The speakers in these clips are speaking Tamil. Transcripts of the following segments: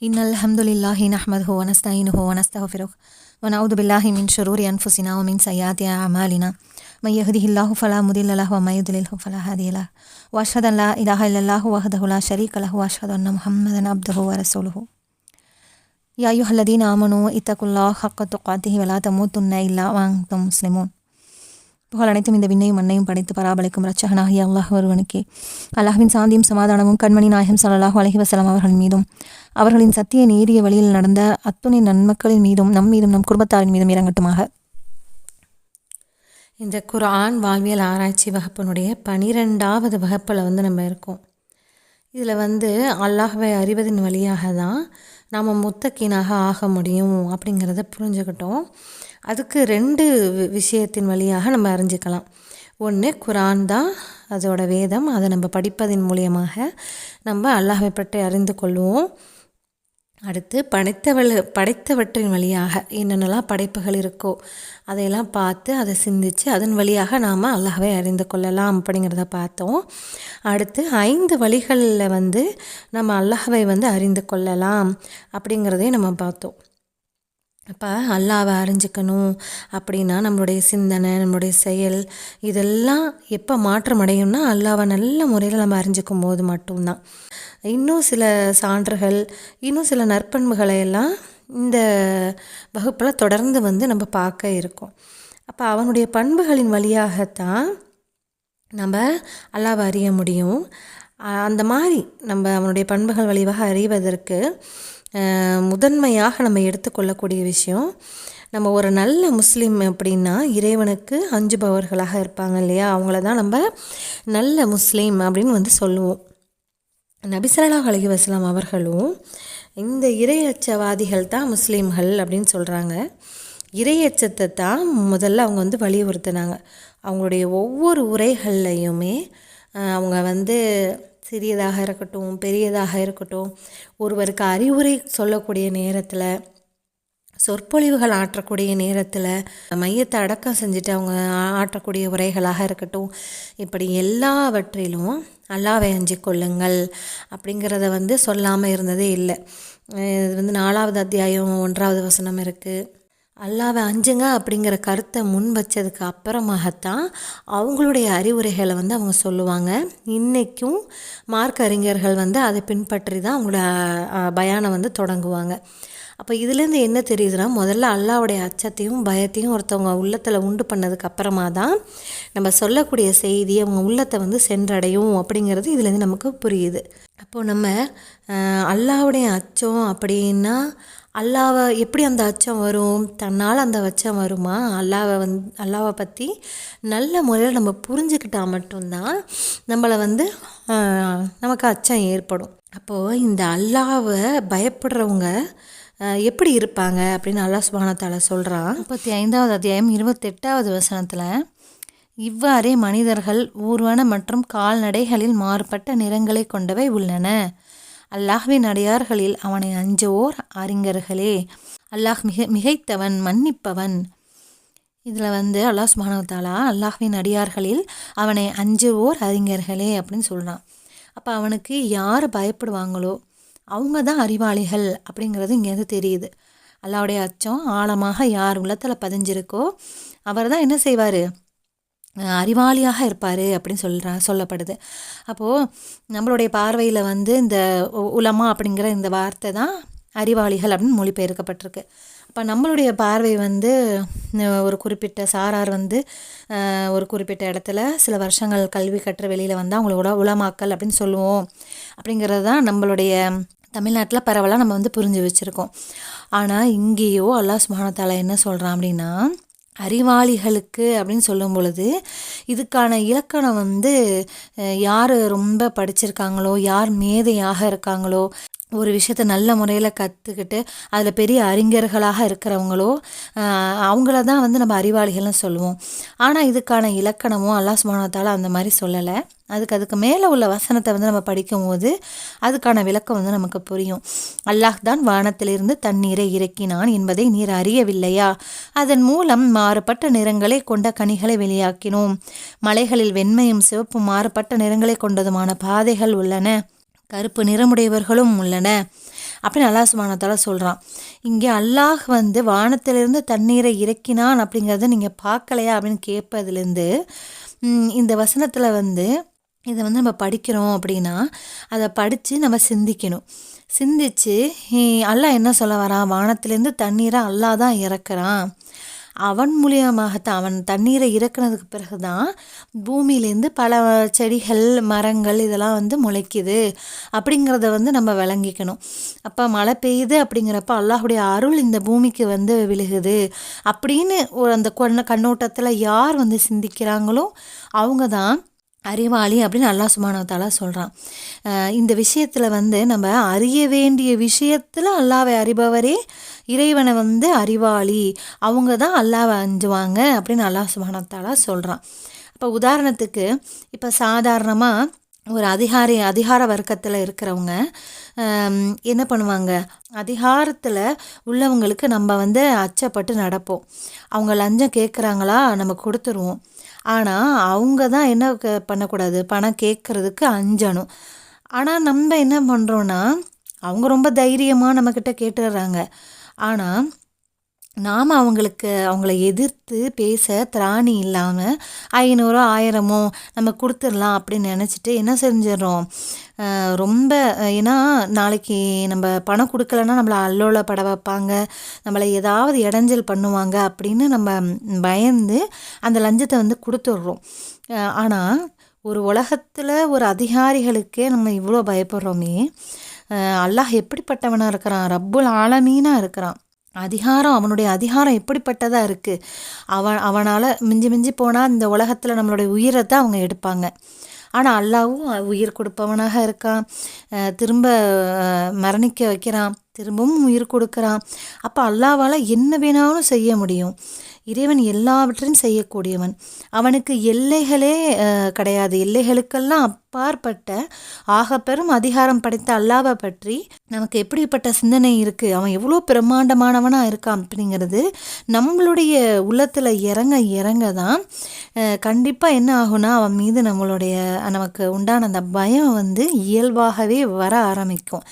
إن الحمد لله نحمده ونستعينه ونستغفره ونعوذ بالله من شرور أنفسنا ومن سيئات أعمالنا من يهده الله فلا مضل له ومن يضلله فلا هادي له وأشهد أن لا إله إلا الله وحده لا شريك له وأشهد أن محمدا عبده ورسوله يا أيها الذين آمنوا اتقوا الله حق تقاته ولا تموتن إلا وأنتم مسلمون. புகழ் அனைத்தும் இந்த விண்ணையும் மண்ணையும் படைத்து பராபலிக்கும் இரட்சகனாகிய அல்லாஹ் ஒருவனுக்கே. அல்லாஹ்வின் சாந்தியும் சமாதானமும் கண்மணி நாயகம் ஸல்லல்லாஹு அலைஹி வஸல்லம் அவர்கள் மீதும் அவர்களின் சத்திய நேரிய வழியில் நடந்த அத்துணை நன்மக்களின் மீதும் நம் மீதும் நம் குடும்பத்தாரின் மீதும் இறங்கட்டுமாக. இந்த குர்ஆன் வாழ்வியல் ஆராய்ச்சி வகுப்பினுடைய 12வது வகுப்பில் நம்ம இருக்கோம். இதில் அல்லாஹ்வை அறிவதன் வழியாக தான் நாம் முத்தக்கீனாக ஆக முடியும் அப்படிங்கிறத புரிஞ்சுக்கிட்டோம். அதுக்கு 2 விஷயத்தின் வழியாக நம்ம அறிஞ்சிக்கலாம். ஒன்று குர்ஆன் தான், அதோட வேதம். அதை நம்ம படிப்பதன் மூலியமாக நம்ம அல்லாஹ்வை பற்றி அறிந்து கொள்வோம். அடுத்து படைத்தவற்றின் வழியாக என்னென்னலாம் படைப்புகள் இருக்கோ அதையெல்லாம் பார்த்து அதை சிந்தித்து அதன் வழியாக நாம் அல்லாஹ்வை அறிந்து கொள்ளலாம் அப்படிங்கிறத பார்த்தோம். அடுத்து 5 வழிகளில் நம்ம அல்லாஹ்வை அறிந்து கொள்ளலாம் அப்படிங்கிறதையும் நம்ம பார்த்தோம். அப்போ அல்லாஹ்வை அறிஞ்சிக்கணும் அப்படின்னா நம்மளுடைய சிந்தனை, நம்மளுடைய செயல் இதெல்லாம் எப்போ மாற்றம் அடையும்னா அல்லாஹ்வை நல்ல முறையில் நம்ம அறிஞ்சிக்கும் போது மட்டும்தான். இன்னும் சில சான்றுகள், இன்னும் சில நற்பண்புகளை எல்லாம் இந்த வகுப்பில் தொடர்ந்து நம்ம பார்க்க இருக்கோம். அப்போ அவனுடைய பண்புகளின் வழியாகத்தான் நம்ம அல்லாஹ்வை அறிய முடியும். அந்த மாதிரி நம்ம அவனுடைய பண்புகள் வழியாக அறிவதற்கு முதன்மையாக நம்ம எடுத்துக்கொள்ளக்கூடிய விஷயம், நம்ம ஒரு நல்ல முஸ்லீம் அப்படின்னா இறைவனுக்கு அஞ்சுபவர்களாக இருப்பாங்க இல்லையா, அவங்கள தான் நம்ம நல்ல முஸ்லீம் அப்படின்னு சொல்லுவோம். நபி ஸல்லல்லாஹு அலைஹி வஸல்லம் அவர்களும் இந்த இறையச்சவாதிகள் தான் முஸ்லீம்கள் அப்படின்னு சொல்கிறாங்க. இறையச்சத்தை தான் முதல்ல அவங்க வலியுறுத்தினாங்க. அவங்களுடைய ஒவ்வொரு உரைகள்லையுமே அவங்க சிறியதாக இருக்கட்டும் பெரியதாக இருக்கட்டும், ஒருவருக்கு அறிவுரை சொல்லக்கூடிய நேரத்தில், சொற்பொழிவுகள் ஆற்றக்கூடிய நேரத்தில், மையத்தை அடக்கம் செஞ்சுட்டு அவங்க ஆற்றக்கூடிய உரைகளாக இருக்கட்டும், இப்படி எல்லாவற்றிலும் அல்லாஹ்வை அஞ்சிக் கொள்ளுங்கள் அப்படிங்கிறத சொல்லாமல் இருந்ததே இல்லை. இது 4வது அத்தியாயம் 1வது வசனம் இருக்குது. அல்லாஹ்வை அஞ்சுங்க அப்படிங்கிற கருத்தை முன் வச்சதுக்கு அப்புறமாகத்தான் அவங்களுடைய அறிவுரைகளை அவங்க சொல்லுவாங்க. இன்றைக்கும் மார்க்க அறிஞர்கள் அதை பின்பற்றி தான் அவங்களோட பயானை தொடங்குவாங்க. அப்போ இதுலேருந்து என்ன தெரியுதுன்னா, முதல்ல அல்லாஹ்வுடைய அச்சத்தையும் பயத்தையும் ஒருத்தவங்க உள்ளத்தில் உண்டு பண்ணதுக்கு அப்புறமா தான் நம்ம சொல்லக்கூடிய செய்தி அவங்க உள்ளத்தை சென்றடையும் அப்படிங்கிறது இதுலேருந்து நமக்கு புரியுது. அப்போது நம்ம அல்லாஹ்வுடைய அச்சம் அப்படின்னா அல்லாஹ்வை எப்படி அந்த அச்சம் வரும்? தன்னால் அந்த அச்சம் வருமா? அல்லாஹ்வை பற்றி நல்ல முறையில் நம்ம புரிஞ்சுக்கிட்டால் மட்டும்தான் நம்மளை நமக்கு அச்சம் ஏற்படும். அப்போது இந்த அல்லாஹ்வை பயப்படுறவங்க எப்படி இருப்பாங்க அப்படின்னு அல்லாஹ் சுப்ஹானஹு வ தஆலா சொல்கிறான். 35வது அத்தியாயம் 28வது வசனத்தில், இவ்வாறே மனிதர்கள் ஊர்வன மற்றும் கால்நடைகளில் மாறுபட்ட நிறங்களை கொண்டவை உள்ளன. அல்லாஹ்வின் அடியார்களில் அவனை அஞ்சுவோர் அறிஞர்களே. அல்லாஹ் மிகைத்தவன் மன்னிப்பவன். இதில் அல்லாஹ் சுப்ஹானஹு வ தஆலா அல்லாஹ்வின் அடியார்களில் அவனை அஞ்சுவோர் அறிஞர்களே அப்படின்னு சொல்கிறான். அப்போ அவனுக்கு யார் பயப்படுவாங்களோ அவங்க தான் அறிவாளிகள் அப்படிங்கிறது இங்கேருந்து தெரியுது. அல்லாஹ்வுடைய அச்சம் ஆழமாக யார் உள்ளத்தில் பதிஞ்சிருக்கோ அவர் தான் என்ன செய்வார்? அறிவாளியாக இருப்பார் அப்படின்னு சொல்லப்படுது. அப்போது நம்மளுடைய பார்வையில் இந்த உலமா அப்படிங்கிற இந்த வார்த்தை தான் அறிவாளிகள் அப்படின்னு மொழிபெயர்க்கப்பட்டிருக்கு. அப்போ நம்மளுடைய பார்வை ஒரு குறிப்பிட்ட சாரார் ஒரு குறிப்பிட்ட இடத்துல சில வருஷங்கள் கல்வி கற்று வெளியில் அவங்களோட உலமாக்கல் அப்படின்னு சொல்லுவோம். அப்படிங்கிறது தான் நம்மளுடைய தமிழ்நாட்டில் பரவலாக நம்ம புரிஞ்சு வச்சுருக்கோம். ஆனால் இங்கேயோ அல்லாஹ் சுப்ஹானஹு வ தஆலா என்ன சொல்கிறான் அப்படின்னா, அறிவாளிகளுக்கு அப்படின்னு சொல்லும் பொழுது இதுக்கான இலக்கணம் யார் ரொம்ப படிச்சிருக்காங்களோ, யார் மேதையாக இருக்காங்களோ, ஒரு விஷயத்தை நல்ல முறையில் கற்றுக்கிட்டு அதில் பெரிய அறிஞர்களாக இருக்கிறவங்களோ அவங்கள தான் நம்ம அறிவாளிகள்னு சொல்லுவோம். ஆனால் இதுக்கான இலக்கணமும் அல்லாஹ் சுப்ஹானஹு வ தஆலா அந்த மாதிரி சொல்லலை. அதுக்கு மேலே உள்ள வசனத்தை நம்ம படிக்கும்போது அதுக்கான விளக்கம் நமக்கு புரியும். அல்லாஹ் தான் வானத்திலிருந்து தண்ணீரை இறக்கினான் என்பதை நீர் அறியவில்லையா? அதன் மூலம் மாறுபட்ட நிறங்களை கொண்ட கனிகளை வெளியாக்கினோம். மலைகளில் வெண்மையும் சிவப்பும் மாறுபட்ட நிறங்களை கொண்டதுமான பாதைகள் உள்ளன. கருப்பு நிறமுடையவர்களும் உள்ளன. அப்படின்னு அல்லாஹ் சுப்ஹானஹு வ தஆலா சொல்கிறான். இங்கே அல்லாஹ் வந்து வானத்திலிருந்து தண்ணீரை இறக்கினான் அப்படிங்கிறத நீங்கள் பார்க்கலையா அப்படின்னு கேட்பதுலேருந்து இந்த வசனத்தில் வந்து இதை வந்து நம்ம படிக்கிறோம் அப்படின்னா அதை படித்து நம்ம சிந்திக்கணும். சிந்திச்சு அல்லாஹ் என்ன சொல்ல வரான், வானத்திலேருந்து தண்ணீரை அல்லாஹ் தான் இறக்குறான். அவன் மூலியமாகத்தான், அவன் தண்ணீரை இறக்குனதுக்கு பிறகு தான் பூமியிலேருந்து பல செடிகள் மரங்கள் இதெல்லாம் வந்து முளைக்குது அப்படிங்கிறத வந்து நம்ம விளங்கிக்கணும். அப்போ மழை பெய்யுது அப்படிங்கிறப்ப அல்லாஹுடைய அருள் இந்த பூமிக்கு வந்து விழுகுது அப்படின்னு ஒரு அந்த கண்ணோட்டத்தில் யார் வந்து சிந்திக்கிறாங்களோ அவங்க தான் அறிவாளி அப்படின்னு அல்லாஹ் சுப்ஹானஹு வ தஆலா சொல்கிறான். இந்த விஷயத்தில் வந்து நம்ம அறிய வேண்டிய விஷயத்தில் அல்லாஹ்வை அறிபவரே இறைவனை வந்து அறிவாளி, அவங்க தான் அல்லாஹ்வை அஞ்சுவாங்க அப்படின்னு அல்லாஹ் சுப்ஹானஹு வ தஆலா சொல்கிறான். இப்போ உதாரணத்துக்கு இப்போ சாதாரணமாக ஒரு அதிகார வர்க்கத்தில் இருக்கிறவங்க என்ன பண்ணுவாங்க, அதிகாரத்தில் உள்ளவங்களுக்கு நம்ம வந்து அச்சப்பட்டு நடப்போம். அவங்க லஞ்சம் கேட்குறாங்களா நம்ம கொடுத்துருவோம். ஆனால் அவங்க தான் என்ன பண்ணக்கூடாது, பணம் கேட்குறதுக்கு அஞ்சணும். ஆனால் நம்ம என்ன பண்ணுறோன்னா அவங்க ரொம்ப தைரியமாக நம்மக்கிட்ட கேட்டுடுறாங்க. ஆனால் நாம் அவங்கள எதிர்த்து பேச திராணி இல்லாமல் 500 1000 நம்ம கொடுத்துடலாம் அப்படின்னு நினச்சிட்டு என்ன செஞ்சிடறோம், ரொம்ப ஏன்னா நாளைக்கு நம்ம பணம் கொடுக்கலன்னா நம்மளை அல்லோலப்பட வைப்பாங்க, நம்மளை ஏதாவது இடைஞ்சல் பண்ணுவாங்க அப்படின்னு நம்ம பயந்து அந்த லஞ்சத்தை வந்து கொடுத்துட்றோம். ஆனால் ஒரு உலகத்தில் ஒரு அதிகாரிகளுக்கே நம்ம இவ்வளோ பயப்படுறோமே, அல்லாஹ் எப்படிப்பட்டவனாக இருக்கிறான், ரப்புல் ஆலமீனாக இருக்கிறான். அவனுடைய அதிகாரம் எப்படிப்பட்டதாக இருக்குது. அவனால் மிஞ்சி போனால் இந்த உலகத்தில் நம்மளுடைய உயிரை தான் அவங்க எடுப்பாங்க. ஆனால் அல்லாஹ்வும் உயிர் கொடுப்பவனாக இருக்கான், திரும்ப மரணிக்க வைக்கிறான், திரும்பவும் உயிர் கொடுக்குறான். அப்போ அல்லாஹ்வால் என்ன வேணாலும் செய்ய முடியும். இறைவன் எல்லாவற்றையும் செய்யக்கூடியவன். அவனுக்கு எல்லைகளே கிடையாது. எல்லைகளுக்கெல்லாம் அப்பாற்பட்ட ஆகப்பெரும் அதிகாரம் படைத்த அல்லாஹ்வை பற்றி நமக்கு எப்படிப்பட்ட சிந்தனை இருக்குது, அவன் எவ்வளோ பிரம்மாண்டமானவனாக இருக்கான் அப்படிங்கிறது நம்மளுடைய உள்ளத்தில் இறங்க தான் கண்டிப்பாக என்ன ஆகும்னா அவன் மீது நமக்கு உண்டான அந்த பயம் வந்து இயல்பாகவே வர ஆரம்பிக்கும்.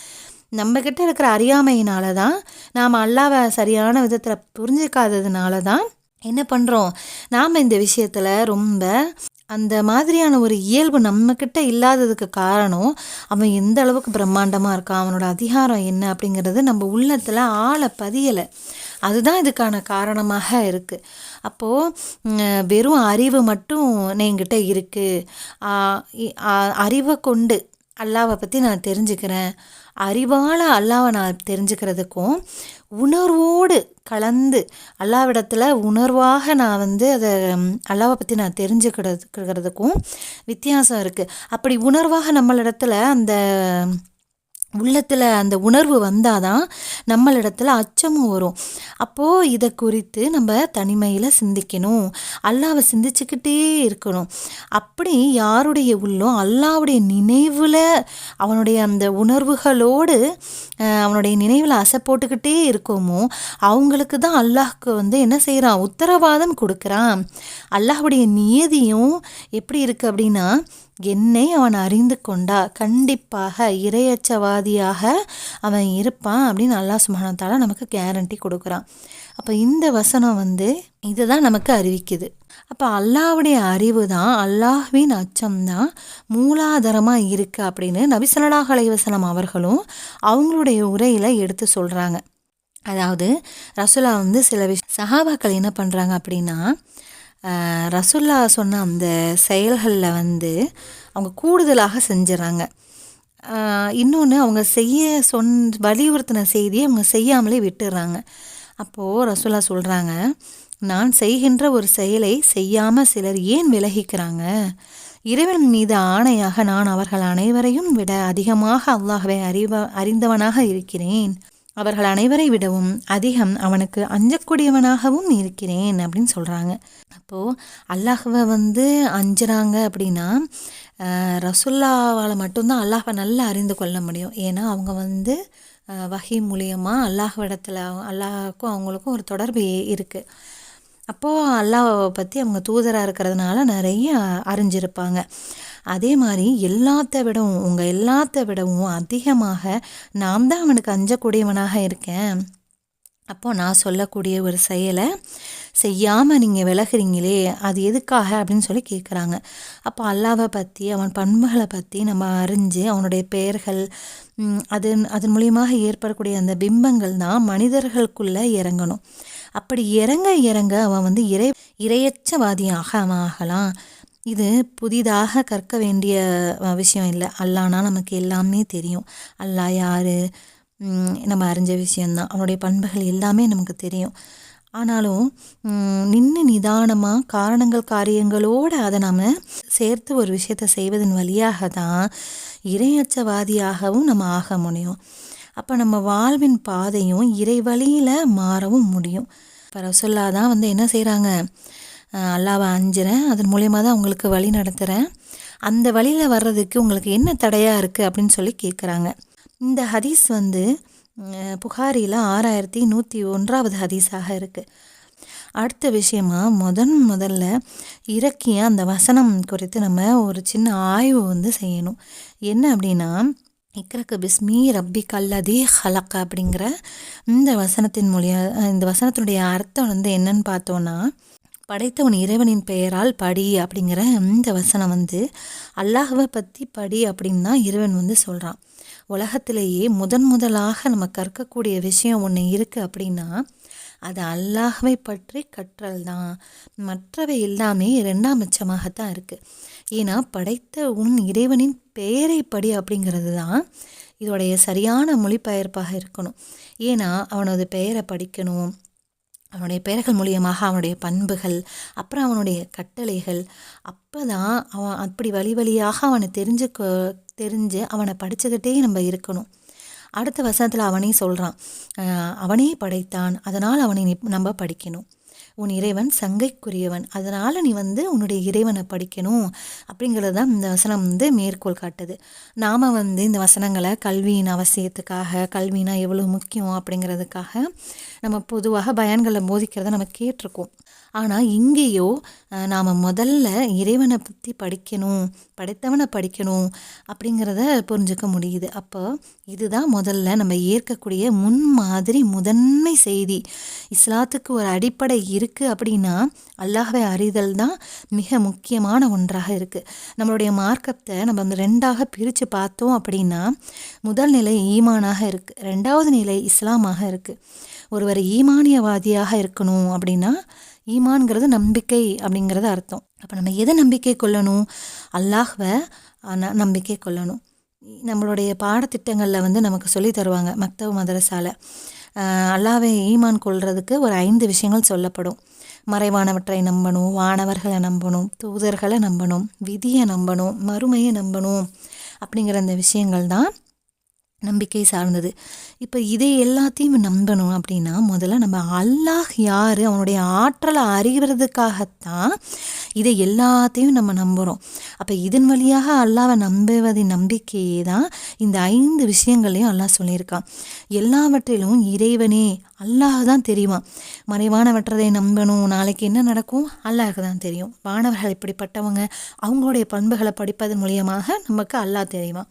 நம்மக்கிட்ட இருக்கிற அறியாமையினால தான், நாம் அல்லாஹ்வை சரியான விதத்தில் புரிஞ்சிக்காததுனால தான் என்ன பண்ணுறோம், நாம் இந்த விஷயத்தில் ரொம்ப அந்த மாதிரியான ஒரு இயல்பு நம்மக்கிட்ட இல்லாததுக்கு காரணம் அவன் எந்த அளவுக்கு பிரம்மாண்டமாக இருக்கான், அவனோட அதிகாரம் என்ன அப்படிங்கிறது நம்ம உள்ளத்தில் ஆழ பதியலை. அதுதான் இதுக்கான காரணமாக இருக்குது. அப்போது வெறும் அறிவு மட்டும் என்கிட்ட இருக்குது, அறிவை கொண்டு அல்லாஹ்வை பற்றி நான் தெரிஞ்சுக்கிறேன், அறிவால் அல்லாஹ்வை நான் தெரிஞ்சுக்கிறதுக்கும் உணர்வோடு கலந்து அல்லாஹ்விடத்தில் உணர்வாக நான் வந்து அதை அல்லாஹ்வை பற்றி நான் தெரிஞ்சுக்கிறதுக்கும் வித்தியாசம் இருக்குது. அப்படி உணர்வாக நம்மளிடத்துல அந்த உள்ளத்தில் அந்த உணர்வு வந்தால் தான் நம்மளிடத்தில் அச்சமும் வரும். அப்போது இதை குறித்து நம்ம தனிமையில் சிந்திக்கணும், அல்லாஹ்வை சிந்திச்சுக்கிட்டே இருக்கணும். அப்படி யாருடைய உள்ளம் அல்லாஹ்வுடைய நினைவில் அவனுடைய அந்த உணர்வுகளோடு அவனுடைய நினைவில் அசை போட்டுக்கிட்டே இருக்கோமோ அவங்களுக்கு தான் அல்லாஹ்க்கு வந்து என்ன செய்கிறான், உத்தரவாதம் கொடுக்குறான். அல்லாஹ்வுடைய நியதியும் எப்படி இருக்குது அப்படின்னா, என்னை அவன் அறிந்து கொண்டா கண்டிப்பாக இறையச்சவாதியாக அவன் இருப்பான் அப்படின்னு அல்லாஹ் சுப்ஹானஹு வ தஆலா நமக்கு கேரண்டி கொடுக்குறான். அப்போ இந்த வசனம் வந்து இதுதான் நமக்கு அறிவிக்குது. அப்போ அல்லாஹ்வுடைய அறிவு தான், அல்லாஹ்வின் அச்சம்தான் மூலாதாரமாக இருக்குது அப்படின்னு நபி ஸல்லல்லாஹு அலைஹி வஸல்லம் அவர்களும் அவங்களுடைய உரையில் எடுத்து சொல்கிறாங்க. அதாவது ரசூலா வந்து சில சஹாபாக்கள் என்ன பண்ணுறாங்க அப்படின்னா, ரசூல்லா சொன்ன அந்த செயல்களில் வந்து அவங்க கூடுதலாக செஞ்சிடறாங்க. இன்னொன்று அவங்க வலியுறுத்தின செய்தியை அவங்க செய்யாமலே விட்டுடுறாங்க. அப்போது ரசூல்லா சொல்கிறாங்க, நான் செய்கின்ற ஒரு செயலை செய்யாமல் சிலர் ஏன் விலகிக்கிறாங்க, இறைவன் மீது ஆணையாக நான் அவர்கள் அனைவரையும் விட அதிகமாக அல்லாஹ்வை அறிந்தவனாக இருக்கிறேன், அவர்கள் அனைவரை விடவும் அதிகம் அவனுக்கு அஞ்சக்கூடியவனாகவும் இருக்கிறேன் அப்படின்னு சொல்கிறாங்க. அப்போது அல்லாஹ்வை வந்து அஞ்சுறாங்க அப்படின்னா ரசூல்லாவால் மட்டும்தான் அல்லாஹ்வை நல்லா அறிந்து கொள்ள முடியும். ஏன்னா அவங்க வந்து வஹி மூலியமாக அல்லாஹ்வுக்கும் அவங்களுக்கும் ஒரு தொடர்பு இருக்குது. அப்போது அல்லாஹ்வை பற்றி அவங்க தூதராக இருக்கிறதுனால நிறைய அறிஞ்சிருப்பாங்க. அதே மாதிரி எல்லாத்த விடவும் அதிகமாக நான் தான் அவனுக்கு அஞ்சக்கூடியவனாக இருக்கேன். அப்போது நான் சொல்லக்கூடிய ஒரு செயலை செய்யாமல் நீங்கள் விலகுறீங்களே, அது எதுக்காக அப்படின்னு சொல்லி கேட்குறாங்க. அப்போ அல்லாவை பற்றி, அவன் பண்புகளை பற்றி நம்ம அறிஞ்சு அவனுடைய பெயர்கள் அதன் மூலியமாக ஏற்படக்கூடிய அந்த பிம்பங்கள் தான் மனிதர்களுக்குள்ளே இறங்கணும். அப்படி இறங்க இறங்க அவன் வந்து இரையச்சவாதியாக அவன் ஆகலாம். இது புதிதாக கற்க வேண்டிய விஷயம் இல்லை. அல்லானா நமக்கு எல்லாமே தெரியும். அல்லா யார் நம்ம அறிஞ்ச விஷயந்தான். அவனுடைய பண்புகள் எல்லாமே நமக்கு தெரியும். ஆனாலும் நின்று நிதானமாக காரணங்கள் காரியங்களோடு அதை நாம் சேர்த்து ஒரு விஷயத்தை செய்வதன் வழியாக தான் இறையச்சவாதியாகவும் நம்ம ஆக முடியும். அப்போ நம்ம வாழ்வின் பாதையும் இறை வழியில் மாறவும் முடியும். இப்போ ரசூல்லா தான் வந்து என்ன செய்கிறாங்க, அல்லாவை அஞ்சுறேன், அதன் மூலயமா தான் உங்களுக்கு வழி நடத்துகிறேன், அந்த வழியில் வர்றதுக்கு உங்களுக்கு என்ன தடையாக இருக்குது அப்படின்னு சொல்லி கேட்குறாங்க. இந்த ஹதீஸ் வந்து புகாரியில் 6101 ஹதீஸாக இருக்குது. அடுத்த விஷயமா முதல்ல இறக்கிய அந்த வசனம் குறித்து நம்ம ஒரு சின்ன ஆய்வு வந்து செய்யணும். என்ன அப்படின்னா, இக்ரக பிஸ்மி ரப்பி கல்லதி ஹலக்க அப்படிங்கிற இந்த வசனத்தினுடைய அர்த்தம் வந்து என்னன்னு பார்த்தோன்னா, படைத்தவன் இறைவனின் பெயரால் படி அப்படிங்கிற இந்த வசனம் வந்து அல்லாஹ்வை பற்றி படி அப்படின்னு தான் இறைவன் வந்து சொல்கிறான். உலகத்திலேயே முதலாக நம்ம கற்கக்கூடிய விஷயம் ஒன்று இருக்குது அப்படின்னா அது அல்லாஹ்வை பற்றி கற்றல் தான். மற்றவை எல்லாமே இரண்டாம் பட்சமாகத்தான் இருக்குது. ஏன்னா படைத்த உன் இறைவனின் பெயரை படி அப்படிங்கிறது தான் இதோடைய சரியான மொழிபெயர்ப்பாக இருக்கணும். ஏன்னா அவனது பெயரை படிக்கணும், அவனுடைய பெயர்கள் மூலியமாக அவனுடைய பண்புகள், அப்புறம் அவனுடைய கட்டளைகள். அப்போ தான் அவன் அப்படி வழியாக அவனை தெரிஞ்சு அவனை படிச்சுக்கிட்டே நம்ம இருக்கணும். அடுத்த வசனத்தில் அவனே சொல்கிறான், அவனே படைத்தான், அதனால் அவனை நம்ம படிக்கணும். உன் இறைவன் சங்கைக்குரியவன், அதனால் நீ வந்து உன்னுடைய இறைவனை படிக்கணும் அப்படிங்கிறது தான் இந்த வசனம் வந்து மேற்கோள் காட்டுது. நாம் வந்து இந்த வசனங்களை கல்வியின் அவசியத்துக்காக, கல்வினா எவ்வளோ முக்கியம் அப்படிங்கிறதுக்காக நம்ம பொதுவாக பயான்களை போதிக்கிறத நம்ம கேட்டிருக்கோம். ஆனால் இங்கேயோ நாம் முதல்ல இறைவனை பற்றி படிக்கணும், படைத்தவனை படிக்கணும் அப்படிங்கிறத புரிஞ்சுக்க முடியுது. அப்போ இதுதான் முதல்ல நம்ம ஏற்கக்கூடிய முன்மாதிரி முதன்மை செய்தி. இஸ்லாத்துக்கு ஒரு அடிப்படை இருக்குது அப்படின்னா அல்லாஹ்வை அறிதல் தான் மிக முக்கியமான ஒன்றாக இருக்குது. நம்மளுடைய மார்க்கத்தை நம்ம ரெண்டாக பிரித்து பார்த்தோம் அப்படின்னா, முதல் நிலை ஈமானாக இருக்குது, ரெண்டாவது நிலை இஸ்லாமாக இருக்குது. ஒருவர் ஈமானியவாதியாக இருக்கணும் அப்படின்னா, ஈமான்கிறது நம்பிக்கை அப்படிங்கிறது அர்த்தம். அப்போ நம்ம எதை நம்பிக்கை கொள்ளணும்? அல்லாஹ்வை நம்பிக்கை கொள்ளணும். நம்மளுடைய பாடத்திட்டங்களில் வந்து நமக்கு சொல்லி தருவாங்க மக்தவ் மதரசால. அல்லாஹ்வை ஈமான் கொள்றதுக்கு ஒரு 5 விஷயங்கள் சொல்லப்படும். மறைவானவற்றை நம்பணும், வானவர்களை நம்பணும், தூதர்களை நம்பணும், விதியை நம்பணும், மறுமையை நம்பணும் அப்படிங்கிற அந்த விஷயங்கள் தான் நம்பிக்கை சார்ந்தது. இப்போ இதை எல்லாத்தையும் நம்பணும் அப்படின்னா முதல்ல நம்ம அல்லாஹ் யார், அவனுடைய ஆற்றலை அறிகிறதுக்காகத்தான் இதை எல்லாத்தையும் நம்ம நம்புகிறோம். அப்போ இதன் வழியாக அல்லாஹ்வை நம்புவதின் நம்பிக்கையே தான் இந்த 5 விஷயங்களையும் அல்லாஹ் சொல்லியிருக்கான். எல்லாவற்றிலும் இறைவனே அல்லாஹ் தான் தெரியுமா. மறைவானவற்றதை நம்பணும், நாளைக்கு என்ன நடக்கும் அல்லாஹ்க்கு தான் தெரியும். வானவர்கள் இப்படிப்பட்டவங்க, அவங்களுடைய பண்புகளை படிப்பதன் மூலியமாக நமக்கு அல்லாஹ் தெரியுமா.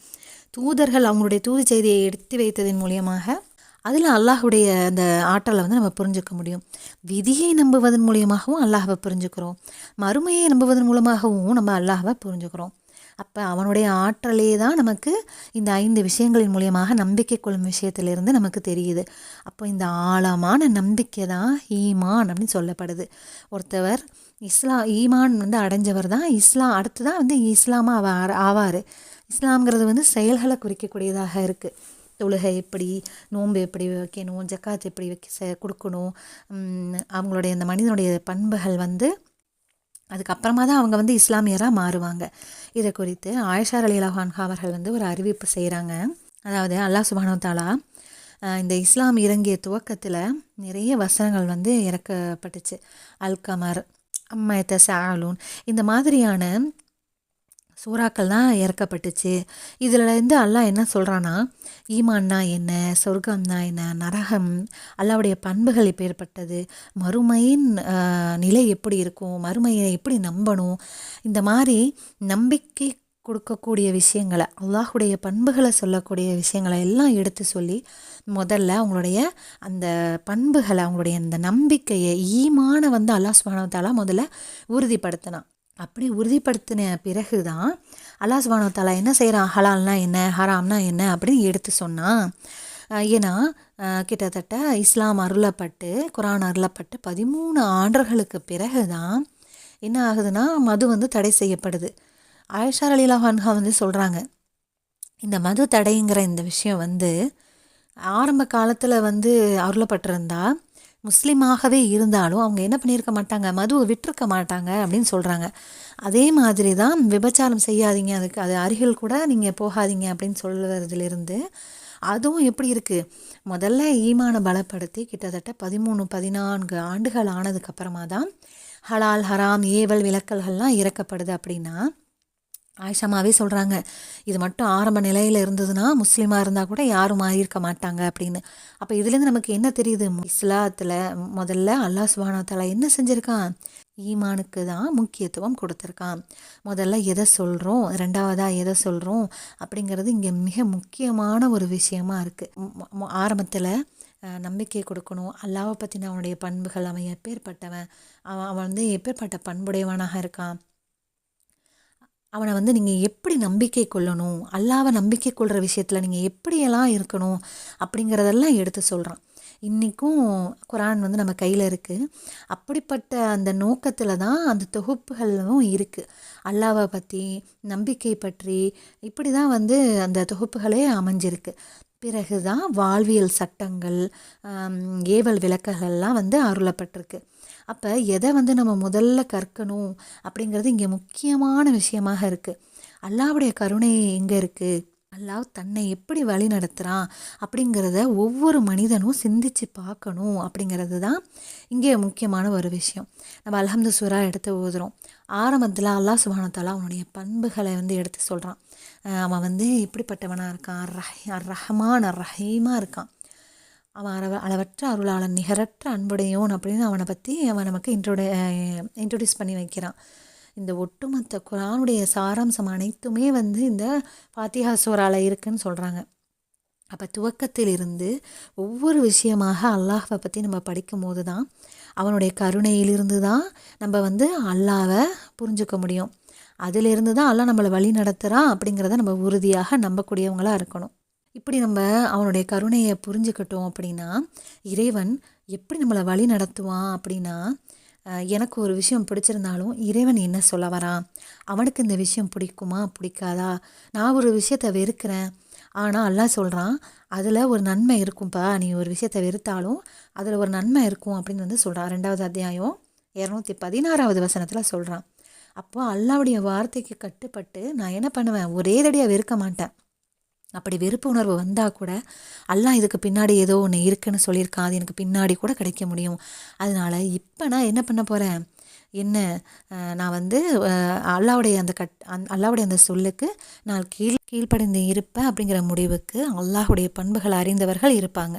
தூதர்கள் அவங்களுடைய தூது செய்தியை எடுத்து வைத்ததன் மூலியமாக அதில் அல்லாஹுடைய அந்த ஆற்றலை வந்து நம்ம புரிஞ்சுக்க முடியும். விதியை நம்புவதன் மூலியமாகவும் அல்லாஹ்வை புரிஞ்சுக்கிறோம், மறுமையை நம்புவதன் மூலமாகவும் நம்ம அல்லாஹ்வை புரிஞ்சுக்கிறோம். அப்போ அவனுடைய ஆற்றலே தான் நமக்கு இந்த 5 விஷயங்களின் மூலியமாக நம்பிக்கை கொள்ளும் விஷயத்திலிருந்து நமக்கு தெரியுது. அப்போ இந்த ஆழமான நம்பிக்கை தான் ஈமான் அப்படின்னு சொல்லப்படுது. ஒருத்தவர் ஈமான் வந்து அடைஞ்சவர் தான் அடுத்து தான் வந்து இஸ்லாமாக ஆவார். இஸ்லாம்ங்கிறது வந்து செயல்களை குறிக்கக்கூடியதாக இருக்குது. தொழுகை எப்படி, நோன்பு எப்படி வைக்கணும், ஜக்காத் எப்படி கொடுக்கணும், அவங்களுடைய அந்த மனிதனுடைய பண்புகள் வந்து அதுக்கப்புறமா தான் அவங்க வந்து இஸ்லாமியராக மாறுவாங்க. இதை குறித்து ஆயிஷா ரலியல்லாஹு அன்ஹா அவர்கள் வந்து ஒரு அறிவிப்பு செய்கிறாங்க. அதாவது அல்லாஹ் சுப்ஹானஹு வ தஆலா இந்த இஸ்லாம் இறங்கிய துவக்கத்தில் நிறைய வசனங்கள் வந்து இறக்கப்பட்டுச்சு. அல்-கமர், அம்மா யத்தஸாஅலூன், இந்த மாதிரியான சூறாக்கள் தான் இறக்கப்பட்டுச்சு. இதில் இருந்து அல்லாஹ் என்ன சொல்கிறான்னா, ஈமான்னா என்ன, சொர்க்கம்னா என்ன, நரகம், அல்லாஹ்வுடைய பண்புகள் எப்பேற்பட்டது, மறுமையின் நிலை எப்படி இருக்கும், மறுமையை எப்படி நம்பணும், இந்த மாதிரி நம்பிக்கை கொடுக்கக்கூடிய விஷயங்களை, அல்லாஹுடைய பண்புகளை சொல்லக்கூடிய விஷயங்களை எல்லாம் எடுத்து சொல்லி முதல்ல அவங்களுடைய அந்த பண்புகளை, அவங்களுடைய அந்த நம்பிக்கையை, ஈமான அல்லாஹ் சுப்ஹானஹு வ தஆலா முதல்ல உறுதிப்படுத்தினான். அப்படி உறுதிப்படுத்தின பிறகு தான் அல்லாஹ் சுப்ஹானஹு வ தஆலா என்ன செய்கிறான், ஹலால்னா என்ன, ஹராம்னா என்ன அப்படின்னு எடுத்து சொன்னான். ஏன்னா கிட்டத்தட்ட இஸ்லாம் அருளப்பட்டு, குரான் அருளப்பட்டு 13 ஆண்டுகளுக்கு பிறகு தான் என்ன ஆகுதுன்னா மது தடை செய்யப்படுது. ஆயிஷா ரலியல்லாஹு அன்ஹா சொல்கிறாங்க, இந்த மது தடைங்கிற இந்த விஷயம் ஆரம்ப காலத்தில் அருளப்பட்டிருந்தா முஸ்லீமாகவே இருந்தாலும் அவங்க என்ன பண்ணியிருக்க மாட்டாங்க, மதுவை விட்டிருக்க மாட்டாங்க அப்படின்னு சொல்கிறாங்க. அதே மாதிரி தான் விபச்சாரம் செய்யாதீங்க, அது அருகில் கூட நீங்கள் போகாதீங்க அப்படின்னு சொல்லுறதுலேருந்து அதுவும் எப்படி இருக்குது, முதல்ல ஈமான பலப்படுத்தி கிட்டத்தட்ட 13-14 ஆண்டுகள் ஆனதுக்கப்புறமா தான் ஹலால் ஹராம் ஏவல் விலக்கல்கள்லாம் இறக்கப்படுது. அப்படின்னா ஆயிஷாமாவே சொல்கிறாங்க, இது மட்டும் ஆரம்ப நிலையில் இருந்ததுன்னா முஸ்லீமாக இருந்தால் கூட யாரும் மாறியிருக்க மாட்டாங்க அப்படின்னு. அப்போ இதுலேருந்து நமக்கு என்ன தெரியுது, இஸ்லாத்தில் முதல்ல அல்லாஹ் சுப்ஹானஹு வ தஆலா என்ன செஞ்சுருக்கான், ஈமானுக்கு தான் முக்கியத்துவம் கொடுத்துருக்கான். முதல்ல எதை சொல்கிறோம், ரெண்டாவதாக எதை சொல்கிறோம் அப்படிங்கிறது இங்கே மிக முக்கியமான ஒரு விஷயமா இருக்குது. ஆரம்பத்தில் நம்பிக்கை கொடுக்கணும், அல்லாஹ்வை பற்றின அவனுடைய பண்புகள், அவன் எப்பேற்பட்டவன், அவன் எப்பேற்பட்ட பண்புடையவனாக இருக்கான், அவனை நீங்கள் எப்படி நம்பிக்கை கொள்ளணும், அல்லாஹ்வை நம்பிக்கை கொள்கிற விஷயத்தில் நீங்கள் எப்படியெல்லாம் இருக்கணும் அப்படிங்கிறதெல்லாம் எடுத்து சொல்கிறான். இன்றைக்கும் குரான் நம்ம கையில் இருக்குது. அப்படிப்பட்ட அந்த நோக்கத்தில் தான் அந்த தொகுப்புகளும் இருக்குது. அல்லாஹ்வை பற்றி, நம்பிக்கை பற்றி, இப்படி தான் அந்த தொகுப்புகளே அமைஞ்சிருக்கு. பிறகு தான் வாழ்வியல் சட்டங்கள், ஏவல் விளக்கங்கள்லாம் அருளப்பட்டிருக்கு. அப்போ எதை நம்ம முதல்ல கற்கணும் அப்படிங்கிறது இங்கே முக்கியமான விஷயமாக இருக்குது. அல்லாஹ்வுடைய கருணை எங்கே இருக்குது, அல்லாஹ் தன்னை எப்படி வழி நடத்துகிறான் அப்படிங்கிறத ஒவ்வொரு மனிதனும் சிந்திச்சு பார்க்கணும் அப்படிங்கிறது தான் இங்கே முக்கியமான ஒரு விஷயம். நம்ம அல்ஹம்து சூரா எடுத்து ஓதுறோம். ஆரம்பத்தில் அல்லாஹ் சுப்ஹானஹு வ தஆலா அவனுடைய பண்புகளை எடுத்து சொல்கிறான். அவன் எப்படிப்பட்டவனாக இருக்கான், ரஹ்மான் ரஹீமாக இருக்கான், அவன் அளவற்ற அருளாளன், நிகரற்ற அன்புடையோன் அப்படின்னு அவனை பற்றி அவன் நமக்கு இன்ட்ரோடியூஸ் பண்ணி வைக்கிறான். இந்த ஒட்டுமொத்த குரானுடைய சாராம்சம் அனைத்துமே இந்த ஃபாத்திஹா சூராவில் இருக்குன்னு சொல்கிறாங்க. அப்போ துவக்கத்திலிருந்து ஒவ்வொரு விஷயமாக அல்லாஹ்வை பற்றி நம்ம படிக்கும் போது தான், அவனுடைய கருணையிலிருந்து தான் நம்ம அல்லாஹ்வை புரிஞ்சுக்க முடியும். அதிலிருந்து தான் அல்லாஹ் நம்மளை வழி நடத்துகிறான் அப்படிங்கிறத நம்ம உறுதியாக நம்பக்கூடியவங்களாக இருக்கணும். இப்படி நம்ம அவனுடைய கருணையை புரிஞ்சுக்கிட்டோம் அப்படின்னா, இறைவன் எப்படி நம்மளை வழி நடத்துவான் அப்படின்னா, எனக்கு ஒரு விஷயம் பிடிச்சிருந்தாலும் இறைவன் என்ன சொல்ல வரான், அவனுக்கு இந்த விஷயம் பிடிக்குமா பிடிக்காதா, நான் ஒரு விஷயத்தை வெறுக்கிறேன் ஆனால் அல்லாஹ் சொல்கிறான் அதில் ஒரு நன்மை இருக்கும்ப்பா, நீ ஒரு விஷயத்தை வெறுத்தாலும் அதில் ஒரு நன்மை இருக்கும் அப்படின்னு சொல்கிறான். 2வது அத்தியாயம் 216வது வசனத்தில் சொல்கிறான். அப்போ அல்லாஹ்வுடைய வார்த்தைக்கு கட்டுப்பட்டு நான் என்ன பண்ணுவேன், ஒரே தடியாக வெறுக்க மாட்டேன். அப்படி வெறுப்பு உணர்வு வந்தால் கூட அல்லாஹ் இதுக்கு பின்னாடி ஏதோ ஒன்று இருக்குன்னு சொல்லியிருக்கான், அது எனக்கு பின்னாடி கூட கிடைக்க முடியும். அதனால் இப்போ நான் என்ன பண்ண போகிறேன், என்ன நான் அல்லாஹ்வுடைய அல்லாஹ்வுடைய அந்த சொல்லுக்கு நான் கீழ்ப்படிந்து இருப்பேன் அப்படிங்கிற முடிவுக்கு அல்லாஹ்வுடைய பண்புகளை அறிந்தவர்கள் இருப்பாங்க.